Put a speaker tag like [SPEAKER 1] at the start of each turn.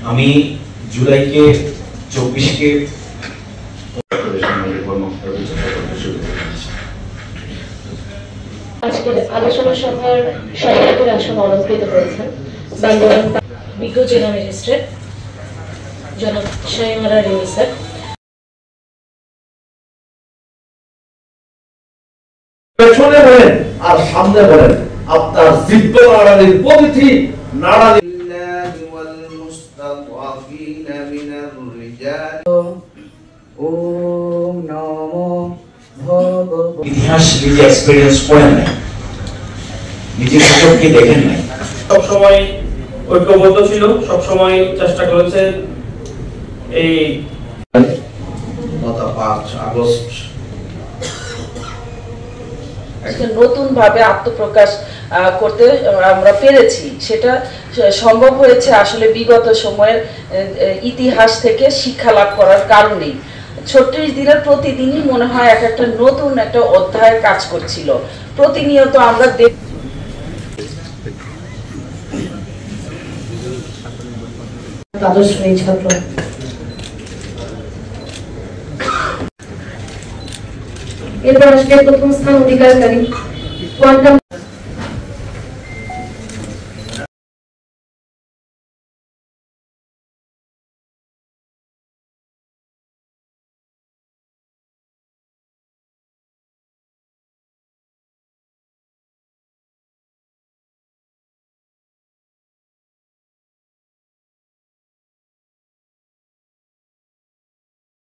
[SPEAKER 1] আমি জুলাইকে 24কে
[SPEAKER 2] আজকের আলোচনা সভার সভাপতির আসন অলঙ্কৃত হয়েছেন বান্দরবান বিজ্ঞ জেলা ম্যাজিস্ট্রেট জনাব শাইমারা রিমি স্যার।
[SPEAKER 3] পেছনে বলেন আর সামনে বলেন, আপনার জিহ্বা নাড়ানির প্রতিটি নাড়ানি
[SPEAKER 1] ইতিহাস নিজে এক্সপেরিয়েন্স করেন নাই, নিজের চোখকে দেখেন নাই,
[SPEAKER 4] সবসময় ঐক্যবদ্ধ ছিল, সবসময় চেষ্টা করেছে। এই
[SPEAKER 3] গত 5 আগস্ট
[SPEAKER 5] নতুন ভাবে আত্মপ্রকাশ করতে আমরা পেরেছি, সেটা সম্ভব হয়েছে আসলে বিগত সময়ের ইতিহাস থেকে শিক্ষা লাভ করার কারণেই। 36 দিনের প্রতিদিনই মনে হয় একটা নতুন একটা অধ্যায় কাজ করছিল। প্রতিনিয়ত আমরা
[SPEAKER 2] ছাত্র এরপর আসবে প্রথম স্থান অধিকারকারী কোয়ান্টাম